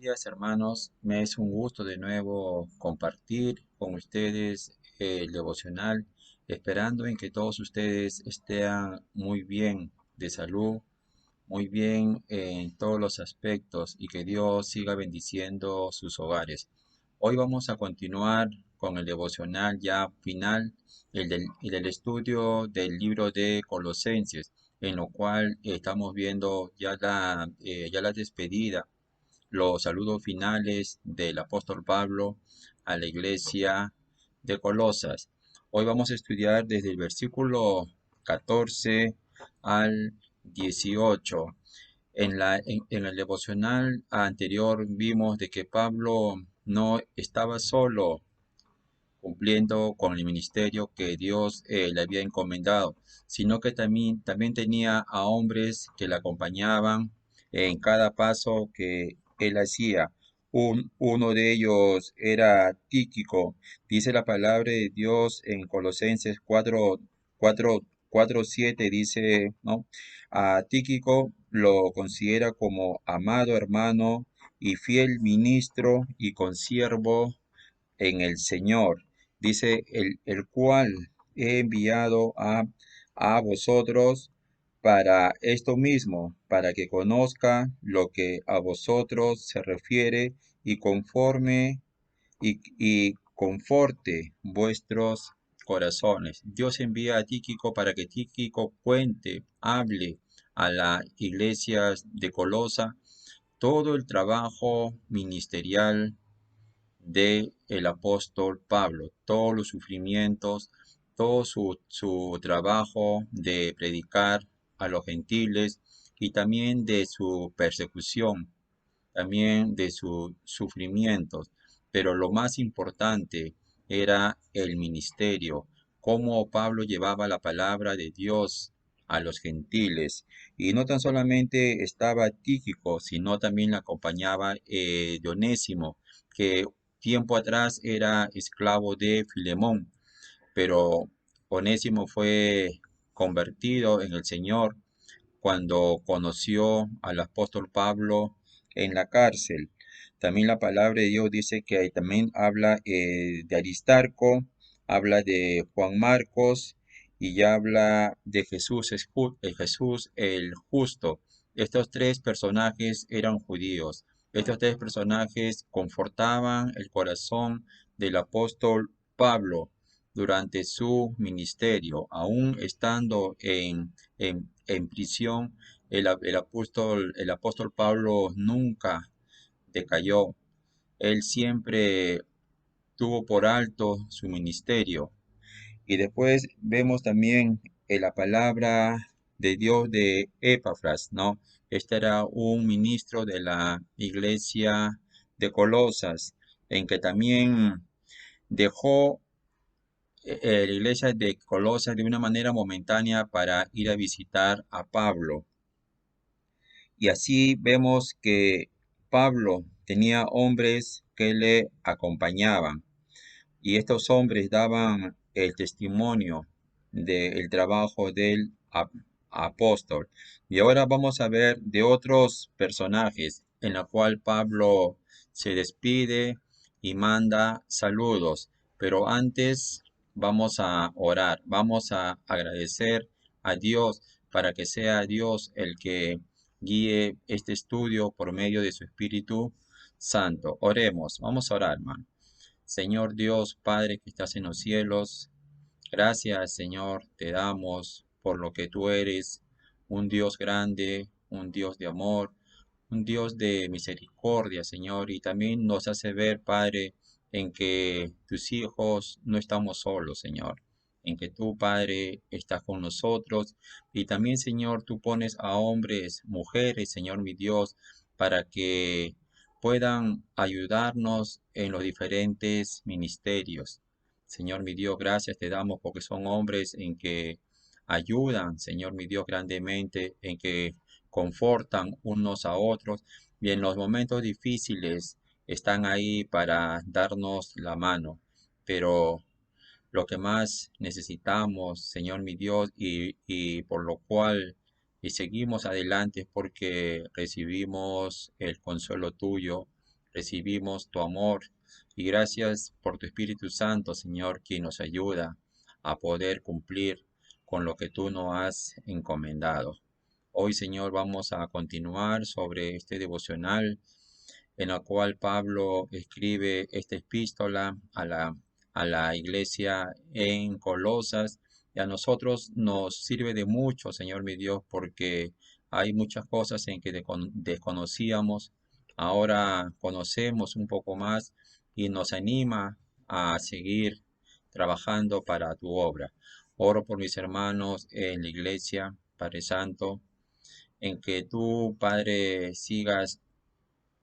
días, hermanos. Me es un gusto de nuevo compartir con ustedes el devocional, esperando en que todos ustedes estén muy bien de salud, muy bien en todos los aspectos y que Dios siga bendiciendo sus hogares. Hoy vamos a continuar con el devocional ya final, el del estudio del libro de Colosenses, en lo cual estamos viendo ya la despedida, los saludos finales del apóstol Pablo a la iglesia de Colosas. Hoy vamos a estudiar desde el versículo 14 al 18. En el devocional anterior vimos de que Pablo no estaba solo cumpliendo con el ministerio que Dios le había encomendado, sino que también tenía a hombres que le acompañaban en cada paso que él hacía. Uno de ellos era Tíquico. Dice la palabra de Dios en Colosenses 4:7, dice, ¿no? A Tíquico lo considera como amado hermano y fiel ministro y consiervo en el Señor. Dice, el cual he enviado a vosotros para esto mismo, para que conozca lo que a vosotros se refiere y conforme y conforte vuestros corazones. Dios envía a Tíquico para que Tíquico cuente, hable a las iglesias de Colosa todo el trabajo ministerial de el apóstol Pablo, todos los sufrimientos, todo su trabajo de predicar a los gentiles y también de su persecución, también de sus sufrimientos. Pero lo más importante era el ministerio, cómo Pablo llevaba la palabra de Dios a los gentiles. Y no tan solamente estaba Tíquico, sino también le acompañaba Onésimo, que tiempo atrás era esclavo de Filemón, pero Onésimo fue convertido en el Señor cuando conoció al apóstol Pablo en la cárcel. También la palabra de Dios dice que ahí también habla de Aristarco, habla de Juan Marcos y ya habla de Jesús el justo. Estos tres personajes eran judíos. Estos tres personajes confortaban el corazón del apóstol Pablo durante su ministerio, aún estando en prisión. El apóstol Pablo nunca decayó. Él siempre tuvo por alto su ministerio. Y después vemos también en la palabra de Dios de Epafras, ¿no? Este era un ministro de la iglesia de Colosas, en que también dejó la iglesia de Colosas de una manera momentánea para ir a visitar a Pablo. Y así vemos que Pablo tenía hombres que le acompañaban y estos hombres daban el testimonio del trabajo del apóstol. Y ahora vamos a ver de otros personajes en la cual Pablo se despide y manda saludos. Pero antes vamos a orar, vamos a agradecer a Dios para que sea Dios el que guíe este estudio por medio de su Espíritu Santo. Oremos, vamos a orar, hermano. Señor Dios, Padre que estás en los cielos, gracias, Señor, te damos por lo que tú eres, un Dios grande, un Dios de amor, un Dios de misericordia, Señor, y también nos hace ver, Padre, en que tus hijos no estamos solos, Señor, en que tú, Padre, estás con nosotros, y también, Señor, tú pones a hombres, mujeres, Señor mi Dios, para que puedan ayudarnos en los diferentes ministerios. Señor mi Dios, gracias te damos porque son hombres en que ayudan, Señor mi Dios, grandemente, en que confortan unos a otros y en los momentos difíciles están ahí para darnos la mano. Pero lo que más necesitamos, Señor mi Dios, y por lo cual y seguimos adelante es porque recibimos el consuelo tuyo recibimos tu amor y gracias por tu Espíritu Santo, Señor, quien nos ayuda a poder cumplir con lo que tú nos has encomendado. Hoy, Señor, vamos a continuar sobre este devocional en la cual Pablo escribe esta epístola a la iglesia en Colosas. Y a nosotros nos sirve de mucho, Señor mi Dios, porque hay muchas cosas en que desconocíamos. Ahora conocemos un poco más y nos anima a seguir trabajando para tu obra. Oro por mis hermanos en la iglesia, Padre Santo, en que tú, Padre, sigas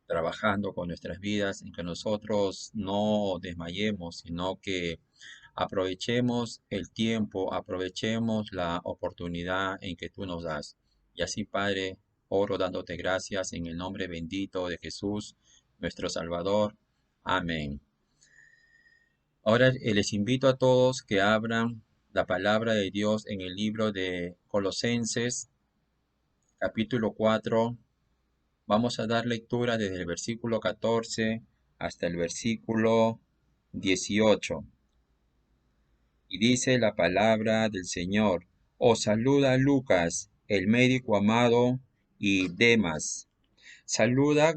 trabajando con nuestras vidas, en que nosotros no desmayemos, sino que aprovechemos el tiempo, aprovechemos la oportunidad en que tú nos das. Y así, Padre, oro dándote gracias en el nombre bendito de Jesús, nuestro Salvador. Amén. Ahora les invito a todos que abran la palabra de Dios en el libro de Colosenses, capítulo 4. Vamos a dar lectura desde el versículo 14 hasta el versículo 18. Y dice la palabra del Señor: Os saluda Lucas, el médico amado, y Demas. Saluda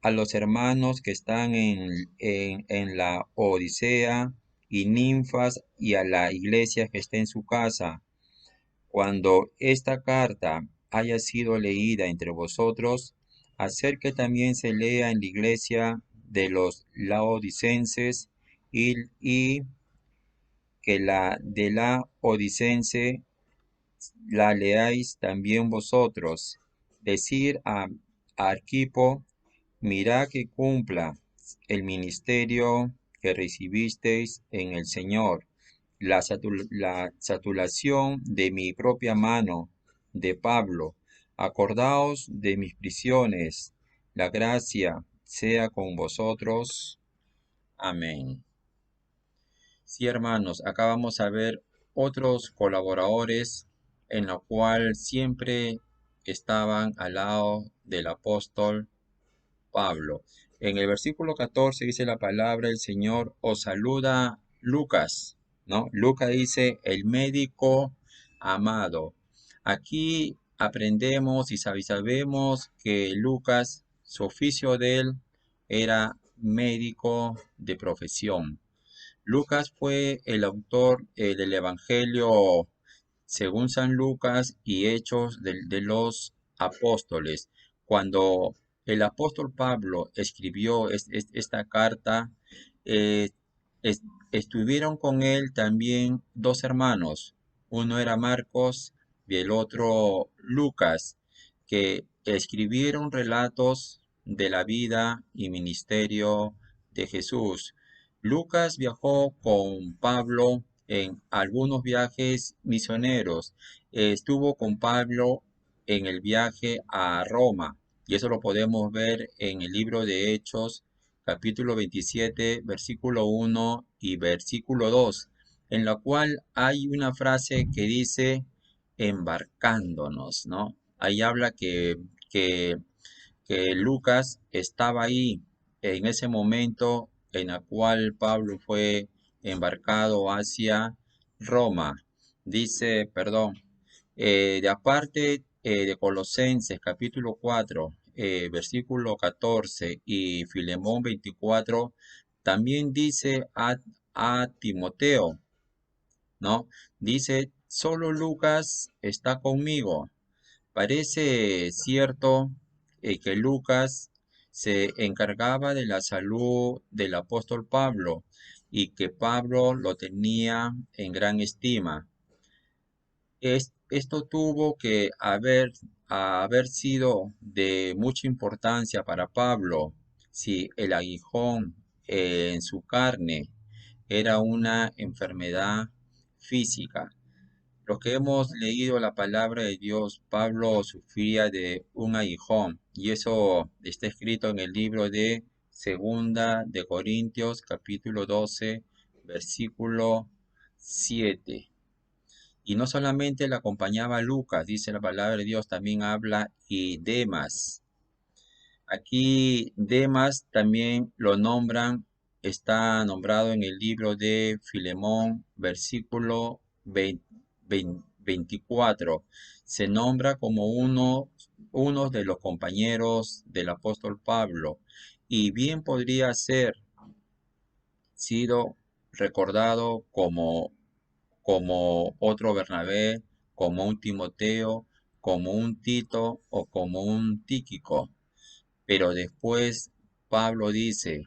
a los hermanos que están en la Odisea y Ninfas y a la iglesia que está en su casa. Cuando esta carta haya sido leída entre vosotros, hacer que también se lea en la iglesia de los laodicenses y que la de la odicense la leáis también vosotros. Decir a Arquipo: mirad que cumpla el ministerio que recibisteis en el Señor, la saturación de mi propia mano, de Pablo. Acordaos de mis prisiones. La gracia sea con vosotros. Amén. Sí, hermanos, acá vamos a ver otros colaboradores en lo cual siempre estaban al lado del apóstol Pablo. En el versículo 14 dice la palabra: el Señor os saluda Lucas, ¿no? Lucas dice el médico amado. Aquí aprendemos y sabemos que Lucas, su oficio de él era médico de profesión. Lucas fue el autor del Evangelio según San Lucas y Hechos de los Apóstoles. Cuando el apóstol Pablo escribió esta carta, eh, es- estuvieron con él también dos hermanos. Uno era Marcos y el otro Lucas, que escribieron relatos de la vida y ministerio de Jesús. Lucas viajó con Pablo en algunos viajes misioneros. Estuvo con Pablo en el viaje a Roma, y eso lo podemos ver en el libro de Hechos, capítulo 27, versículo 1 y versículo 2, en la cual hay una frase que dice embarcándonos, ¿no? Ahí habla que Lucas estaba ahí en ese momento en el cual Pablo fue embarcado hacia Roma. Dice, perdón, de aparte de Colosenses capítulo 4, versículo 14 y Filemón 24, también dice a Timoteo, ¿no? Dice, solo Lucas está conmigo. Parece cierto que Lucas se encargaba de la salud del apóstol Pablo y que Pablo lo tenía en gran estima. Esto tuvo que haber sido de mucha importancia para Pablo si el aguijón en su carne era una enfermedad física. Los que hemos leído la palabra de Dios, Pablo sufría de un aguijón, y eso está escrito en el libro de Segunda de Corintios, capítulo 12, versículo 7. Y no solamente le acompañaba Lucas, dice la palabra de Dios, también habla y Demas. Aquí Demas también lo nombran, está nombrado en el libro de Filemón, versículo 24. Se nombra como uno de los compañeros del apóstol Pablo y bien podría ser sido recordado como otro Bernabé, como un Timoteo, como un Tito o como un Tíquico. Pero después Pablo dice,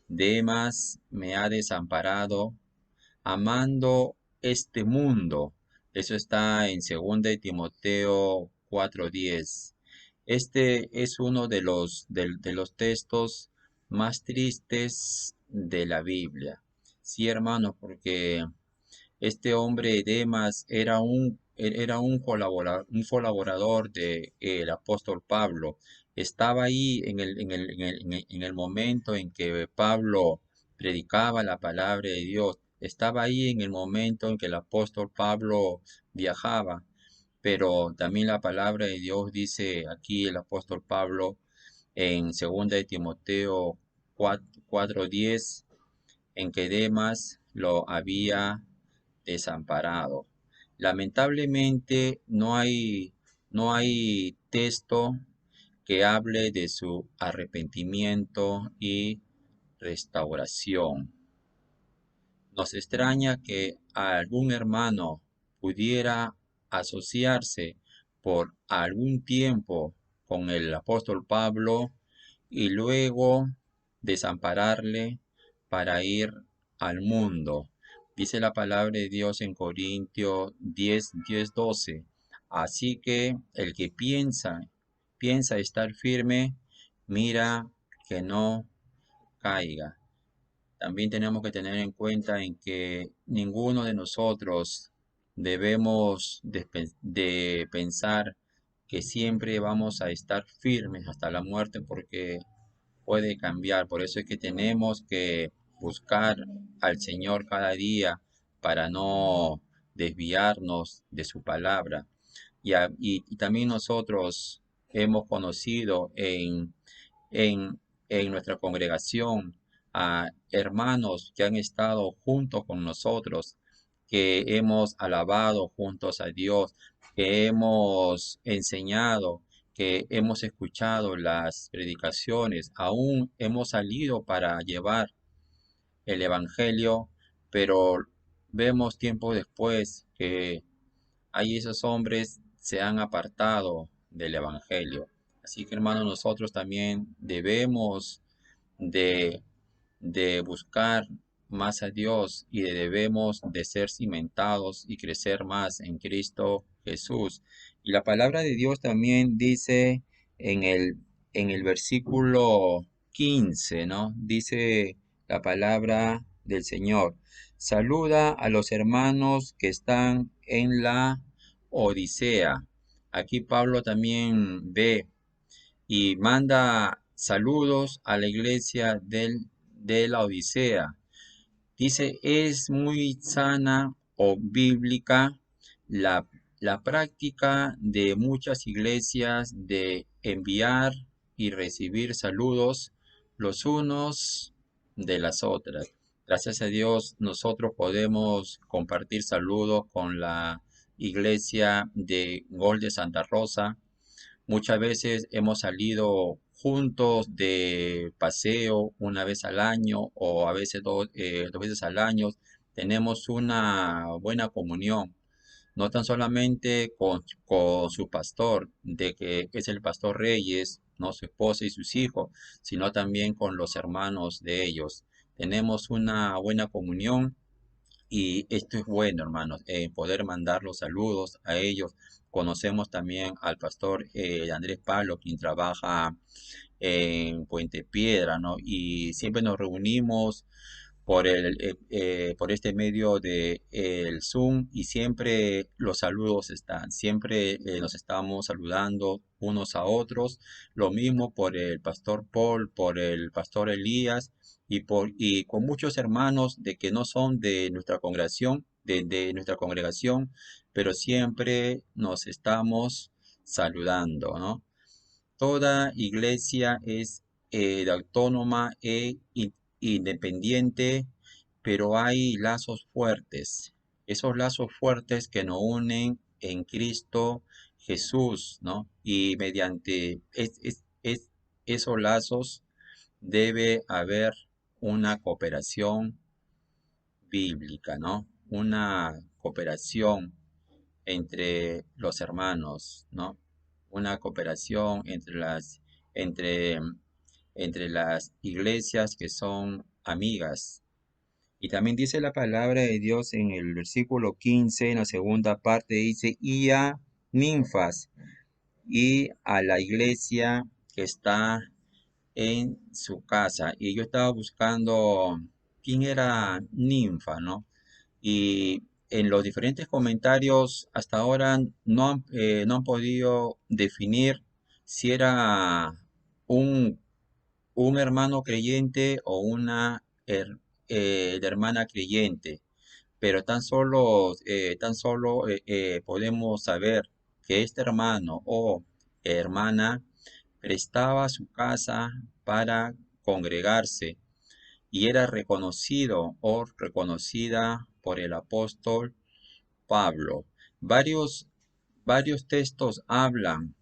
Demas me ha desamparado amando este mundo. Eso está en 2 de Timoteo 4:10. Este es uno de los textos más tristes de la Biblia. Sí, hermanos, porque este hombre Demas era un colaborador del apóstol Pablo. Estaba ahí en el momento en que Pablo predicaba la palabra de Dios. Estaba ahí en el momento en que el apóstol Pablo viajaba. Pero también la palabra de Dios dice aquí el apóstol Pablo en 2 de Timoteo 4:10 en que Demas lo había desamparado. Lamentablemente no hay texto que hable de su arrepentimiento y restauración. Nos extraña que algún hermano pudiera asociarse por algún tiempo con el apóstol Pablo y luego desampararle para ir al mundo. Dice la palabra de Dios en Corintios 10:12. Así que el que piensa estar firme, mira que no caiga. También tenemos que tener en cuenta en que ninguno de nosotros debemos de pensar que siempre vamos a estar firmes hasta la muerte porque puede cambiar. Por eso es que tenemos que buscar al Señor cada día para no desviarnos de su palabra. Y también nosotros hemos conocido en, en nuestra congregación a hermanos que han estado junto con nosotros, que hemos alabado juntos a Dios, que hemos enseñado, que hemos escuchado las predicaciones, aún hemos salido para llevar el Evangelio, pero vemos tiempo después que ahí esos hombres se han apartado del Evangelio. Así que hermanos, nosotros también debemos de, de buscar más a Dios y debemos de ser cimentados y crecer más en Cristo Jesús. Y la palabra de Dios también dice en en el versículo 15, ¿no? Dice la palabra del Señor. Saluda a los hermanos que están en la Odisea. Aquí Pablo también ve y manda saludos a la iglesia de la Odisea. Dice, es muy sana o bíblica la, la práctica de muchas iglesias de enviar y recibir saludos los unos de las otras. Gracias a Dios, nosotros podemos compartir saludos con la iglesia de Gol de Santa Rosa. Muchas veces hemos salido juntos de paseo una vez al año o a veces dos veces al año. Tenemos una buena comunión, no tan solamente con su pastor, de que es el pastor Reyes, no su esposa y sus hijos, sino también con los hermanos de ellos. Tenemos una buena comunión y esto es bueno, hermanos, poder mandar los saludos a ellos. Conocemos también al pastor Andrés Pablo, quien trabaja en Puente Piedra, ¿no? Y siempre nos reunimos por este medio de el Zoom y siempre los saludos están, siempre nos estamos saludando unos a otros. Lo mismo por el pastor Paul, por el pastor Elías y con muchos hermanos de que no son de nuestra congregación, de nuestra congregación, pero siempre nos estamos saludando, ¿no? Toda iglesia es autónoma e independiente, pero hay lazos fuertes. Esos lazos fuertes que nos unen en Cristo Jesús, ¿no? Y mediante esos lazos debe haber una cooperación bíblica, ¿no? Una cooperación entre los hermanos, ¿no? Una cooperación entre, entre las iglesias que son amigas. Y también dice la palabra de Dios en el versículo 15, en la segunda parte, dice, y a ninfas y a la iglesia que está en su casa. Y yo estaba buscando quién era ninfa, ¿no? Y en los diferentes comentarios hasta ahora no han podido definir si era un, un hermano creyente o una hermana creyente, pero tan solo podemos saber que este hermano o hermana prestaba su casa para congregarse y era reconocido o reconocida por el apóstol Pablo. Varios, varios textos hablan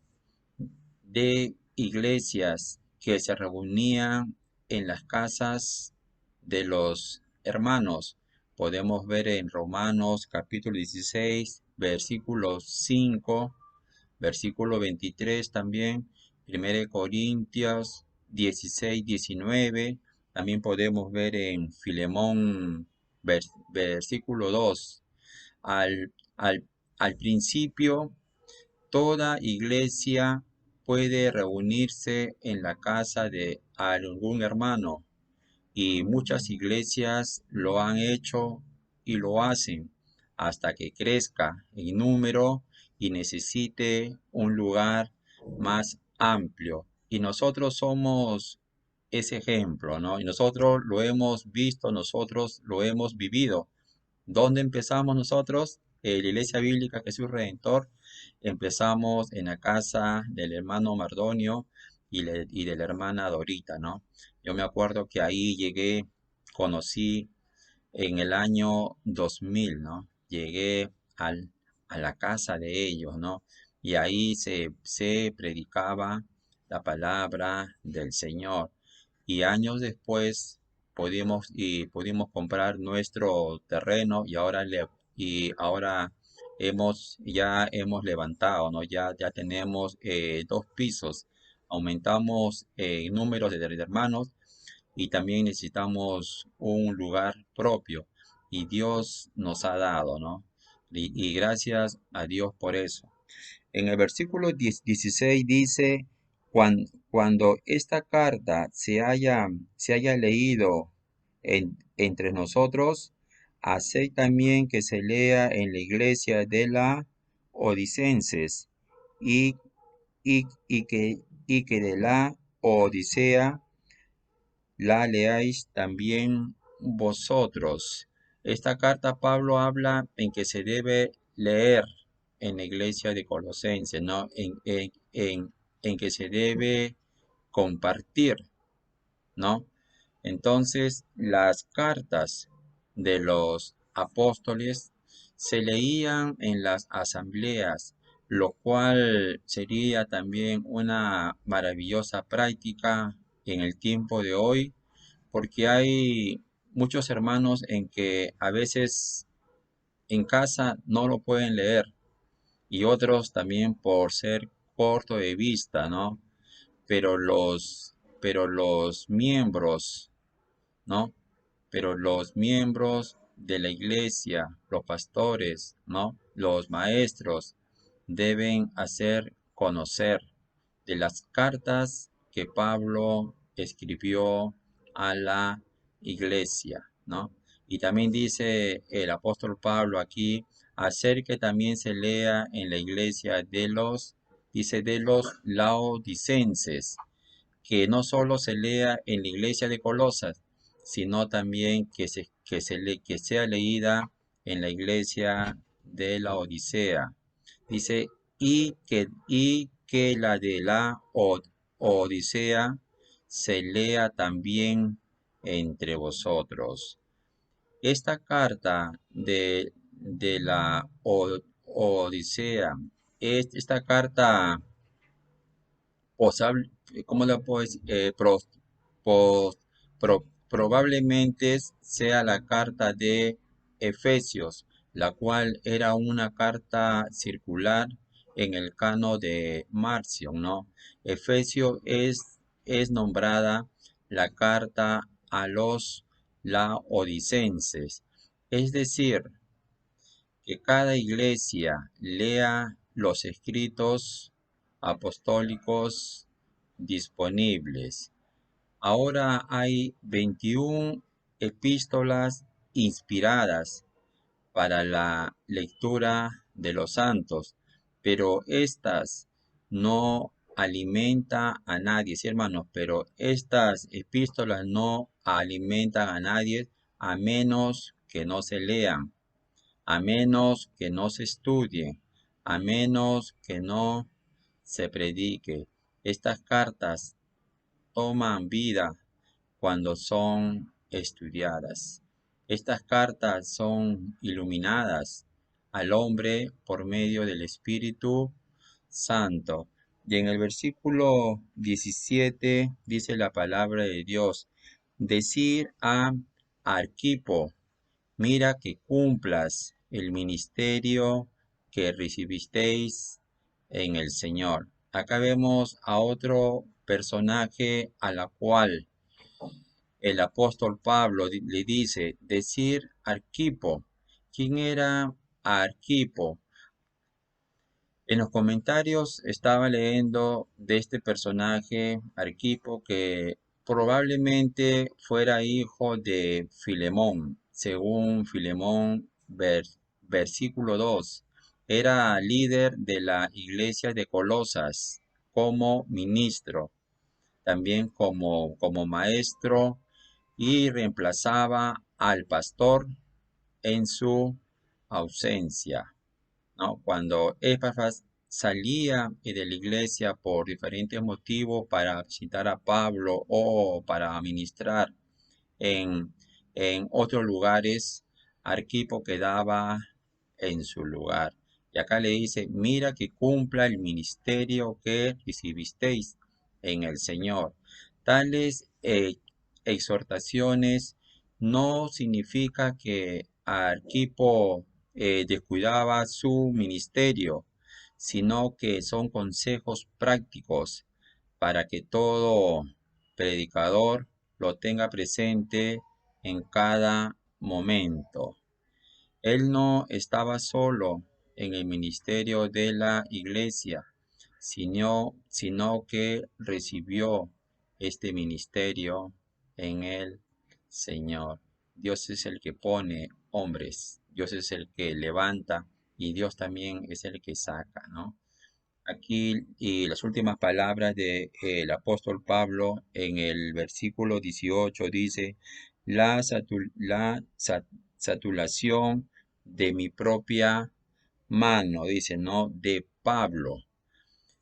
de iglesias que se reunían en las casas de los hermanos. Podemos ver en Romanos capítulo 16, versículo 5, versículo 23 también, 1 Corintios 16, 19, también podemos ver en Filemón versículo 2. Al, al, al principio, toda iglesia puede reunirse en la casa de algún hermano y muchas iglesias lo han hecho y lo hacen hasta que crezca en número y necesite un lugar más amplio. Y nosotros somos ese ejemplo, ¿no? Y nosotros lo hemos visto, nosotros lo hemos vivido. ¿Dónde empezamos nosotros? La Iglesia Bíblica Jesús Redentor. Empezamos en la casa del hermano Mardonio y de la hermana Dorita, ¿no? Yo me acuerdo que ahí llegué, conocí en el año 2000, ¿no? Llegué a la casa de ellos, ¿no? Y ahí se predicaba la palabra del Señor. Y años después pudimos comprar nuestro terreno y ahora ya hemos levantado, ¿no? Ya tenemos 2 pisos. Aumentamos el número de hermanos y también necesitamos un lugar propio y Dios nos ha dado, ¿no? Y gracias a Dios por eso. En el versículo 16 dice, cuando esta carta se haya leído entre nosotros, haced también que se lea en la iglesia de la Odicenses y, y que de la Odisea la leáis también vosotros. Esta carta Pablo habla en que se debe leer en la iglesia de Colosenses, ¿no? En que se debe compartir, ¿no? Entonces, las cartas de los apóstoles se leían en las asambleas, lo cual sería también una maravillosa práctica en el tiempo de hoy, porque hay muchos hermanos en que a veces en casa no lo pueden leer y otros también por ser corto de vista, ¿no? Pero los miembros, ¿no? Pero los miembros de la iglesia, los pastores, ¿no? Los maestros deben hacer conocer de las cartas que Pablo escribió a la iglesia, ¿no? Y también dice el apóstol Pablo aquí, hacer que también se lea en la iglesia dice, de los laodicenses, que no solo se lea en la iglesia de Colosas, sino también que sea leída en la iglesia de la Odisea. Dice, que la de la Odisea se lea también entre vosotros. Esta carta de la Odisea, esta carta, ¿cómo la puedo decir? Probablemente sea la carta de Efesios, la cual era una carta circular en el cano de Marción, ¿no? Efesios es nombrada la carta a los laodicenses, es decir, que cada iglesia lea los escritos apostólicos disponibles. Ahora hay 21 epístolas inspiradas para la lectura de los santos, pero estas no alimenta a nadie, sí, hermanos, pero estas epístolas no alimentan a nadie a menos que no se lean, a menos que no se estudie, a menos que no se predique. Estas cartas toman vida cuando son estudiadas. Estas cartas son iluminadas al hombre por medio del Espíritu Santo. Y en el versículo 17 dice la palabra de Dios, decir a Arquipo, mira que cumplas el ministerio que recibisteis en el Señor. Acá vemos a otro personaje a la cual el apóstol Pablo le dice, decir Arquipo. ¿Quién era Arquipo? En los comentarios estaba leyendo de este personaje, Arquipo, que probablemente fuera hijo de Filemón, según Filemón versículo 2. Era líder de la iglesia de Colosas como ministro, también como maestro, y reemplazaba al pastor en su ausencia, ¿no? Cuando Epafras salía de la iglesia por diferentes motivos para visitar a Pablo o para ministrar en, en otros lugares, Arquipo quedaba en su lugar. Y acá le dice, mira que cumpla el ministerio que recibisteis en el Señor. Tales exhortaciones no significa que Arquipo descuidaba su ministerio, sino que son consejos prácticos para que todo predicador lo tenga presente en cada momento. Él no estaba solo en el ministerio de la iglesia, sino que recibió este ministerio en el Señor. Dios es el que pone hombres, Dios es el que levanta y Dios también es el que saca, ¿no? Aquí y las últimas palabras del apóstol Pablo en el versículo 18 dice, la saturación de mi propia mano, dice, ¿no? De Pablo.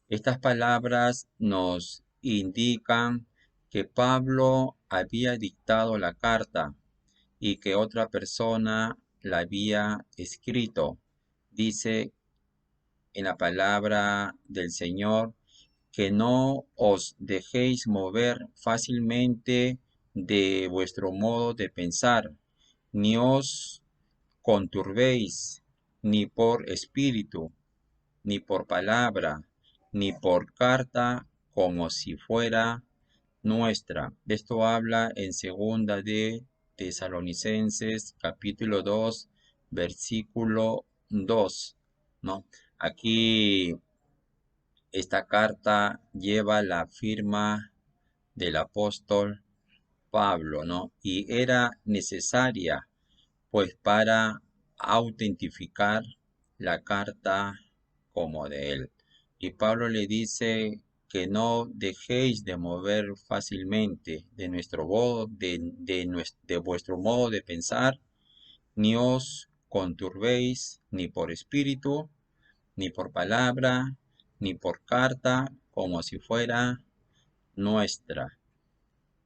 Estas palabras nos indican que Pablo había dictado la carta y que otra persona la había escrito. Dice en la palabra del Señor que no os dejéis mover fácilmente de vuestro modo de pensar, ni os conturbéis, ni por espíritu, ni por palabra, ni por carta, como si fuera nuestra. De esto habla en segunda de Tesalonicenses, capítulo 2, versículo 2, ¿no? Aquí esta carta lleva la firma del apóstol Pablo, ¿no? Y era necesaria, pues, para autentificar la carta como de él. Y Pablo le dice que no dejéis de mover fácilmente de nuestro modo, de vuestro modo de pensar, ni os conturbéis ni por espíritu, ni por palabra, ni por carta como si fuera nuestra.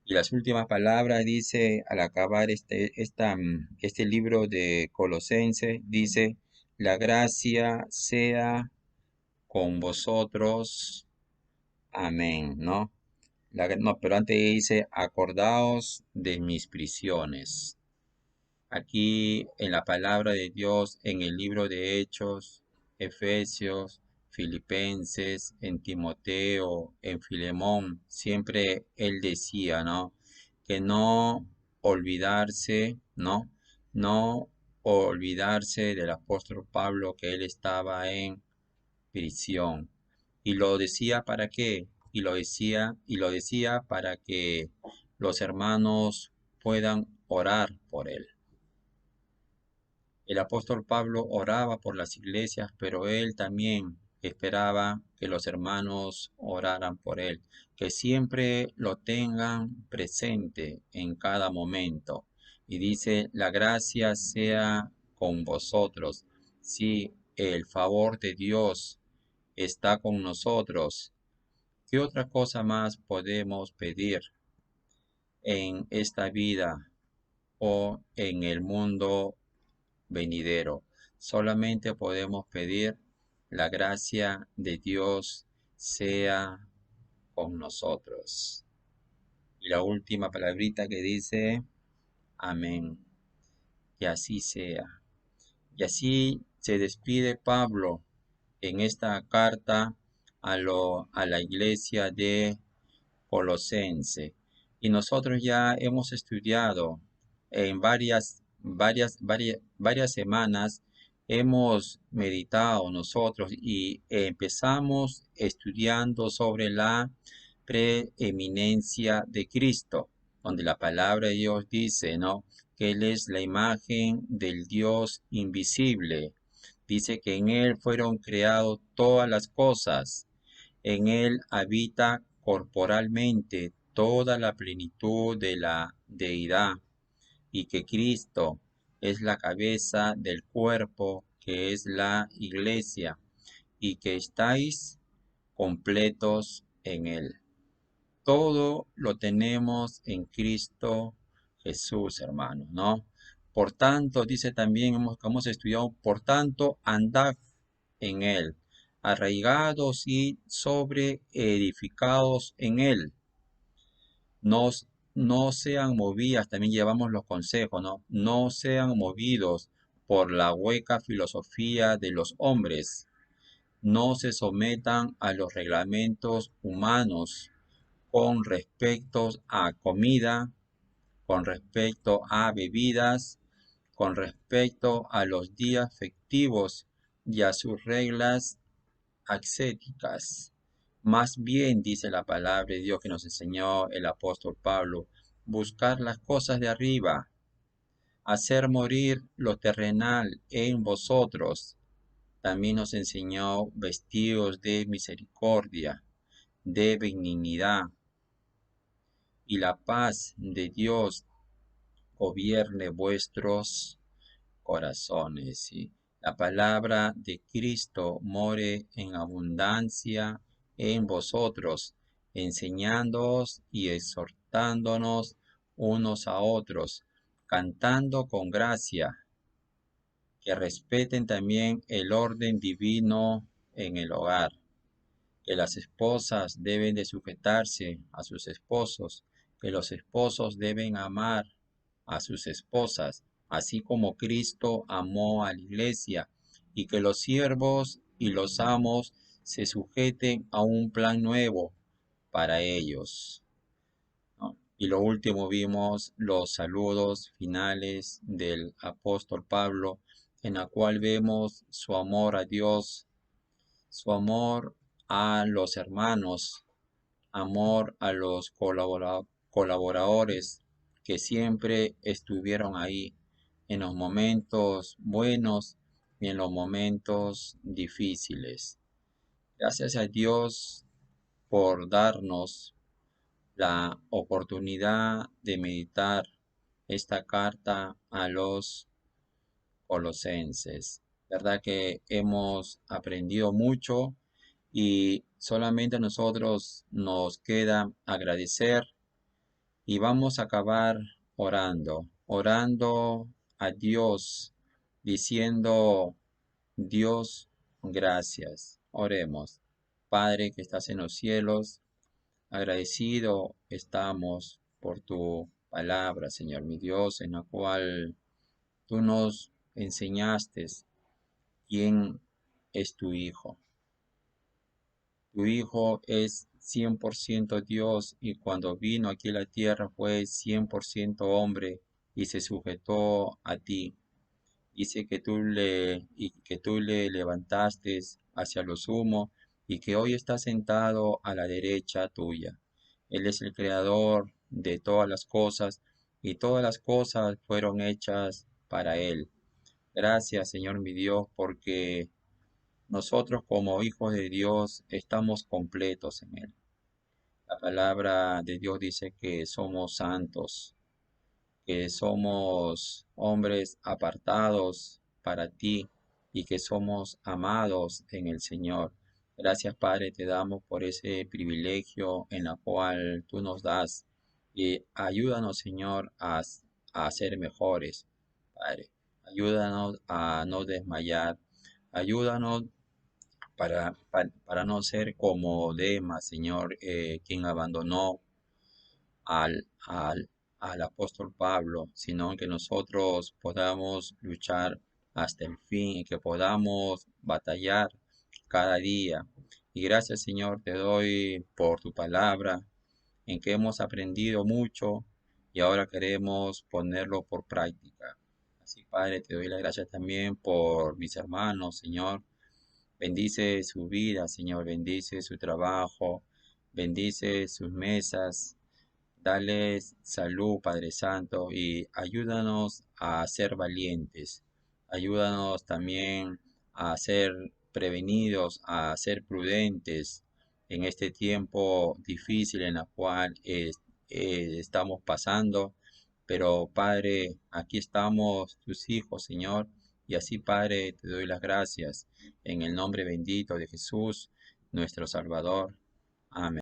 Y las últimas palabras dice, al acabar este libro de Colosenses, dice, la gracia sea con vosotros. Amén, ¿no? No, pero antes dice, acordaos de mis prisiones. Aquí en la palabra de Dios, en el libro de Hechos, Efesios, Filipenses, en Timoteo, en Filemón, siempre él decía, ¿no? Que no olvidarse, ¿no? No olvidarse del apóstol Pablo que él estaba en prisión. Y lo decía para qué? Y lo decía para que los hermanos puedan orar por él. El apóstol Pablo oraba por las iglesias, pero él también esperaba que los hermanos oraran por él, que siempre lo tengan presente en cada momento. Y dice, la gracia sea con vosotros. Si el favor de Dios está con nosotros, ¿qué otra cosa más podemos pedir en esta vida o en el mundo venidero? Solamente podemos pedir la gracia de Dios sea con nosotros. Y la última palabrita que dice, amén. Que así sea. Y así se despide Pablo en esta carta a la iglesia de Colosense. Y nosotros ya hemos estudiado en varias semanas, hemos meditado nosotros y empezamos estudiando sobre la preeminencia de Cristo, donde la palabra de Dios dice, ¿no? Que Él es la imagen del Dios invisible. Dice que en Él fueron creadas todas las cosas. En Él habita corporalmente toda la plenitud de la deidad y que Cristo es la cabeza del cuerpo que es la iglesia y que estáis completos en Él. Todo lo tenemos en Cristo Jesús, hermanos, ¿no? Por tanto, dice también, hemos estudiado, por tanto, andad en Él, arraigados y sobreedificados en Él. No sean movidas, también llevamos los consejos, ¿no? No sean movidos por la hueca filosofía de los hombres. No se sometan a los reglamentos humanos con respecto a comida, con respecto a bebidas, con respecto a los días festivos y a sus reglas ascéticas. Más bien, dice la palabra de Dios que nos enseñó el apóstol Pablo, buscar las cosas de arriba, hacer morir lo terrenal en vosotros. También nos enseñó vestidos de misericordia, de benignidad, y la paz de Dios gobierne vuestros corazones. ¿Sí? La palabra de Cristo more en abundancia en vosotros, enseñándoos y exhortándonos unos a otros, cantando con gracia, que respeten también el orden divino en el hogar, que las esposas deben de sujetarse a sus esposos, que los esposos deben amar a sus esposas, así como Cristo amó a la iglesia, y que los siervos y los amos se sujeten a un plan nuevo para ellos, ¿no? Y lo último vimos los saludos finales del apóstol Pablo, en la cual vemos su amor a Dios, su amor a los hermanos, amor a los colaboradores que siempre estuvieron ahí en los momentos buenos y en los momentos difíciles. Gracias a Dios por darnos la oportunidad de meditar esta carta a los colosenses. ¿Verdad que hemos aprendido mucho? y solamente a nosotros nos queda agradecer y vamos a acabar orando a Dios, diciendo, Dios, gracias. Oremos. Padre que estás en los cielos, agradecido estamos por tu palabra, Señor mi Dios, en la cual tú nos enseñaste quién es tu Hijo. Tu Hijo es 100% Dios y cuando vino aquí a la tierra fue 100% hombre y se sujetó a ti. Dice que tú le levantaste hacia lo sumo y que hoy está sentado a la derecha tuya. Él es el creador de todas las cosas y todas las cosas fueron hechas para Él. Gracias, Señor mi Dios, porque nosotros como hijos de Dios estamos completos en Él. La palabra de Dios dice que somos santos, que somos hombres apartados para ti y que somos amados en el Señor. Gracias, Padre, te damos por ese privilegio en la cual tú nos das y ayúdanos, Señor, a ser mejores, Padre. Ayúdanos a no desmayar. Ayúdanos para no ser como Demas, Señor, quien abandonó al apóstol Pablo, sino que nosotros podamos luchar hasta el fin y que podamos batallar cada día. Y gracias, Señor, te doy por tu palabra, en que hemos aprendido mucho y ahora queremos ponerlo por práctica. Así, Padre, te doy las gracias también por mis hermanos, Señor. Bendice su vida, Señor, bendice su trabajo, bendice sus mesas. Dales salud, Padre Santo, y ayúdanos a ser valientes. Ayúdanos también a ser prevenidos, a ser prudentes en este tiempo difícil en el cual estamos pasando. Pero Padre, aquí estamos tus hijos, Señor, y así, Padre, te doy las gracias en el nombre bendito de Jesús, nuestro Salvador. Amén.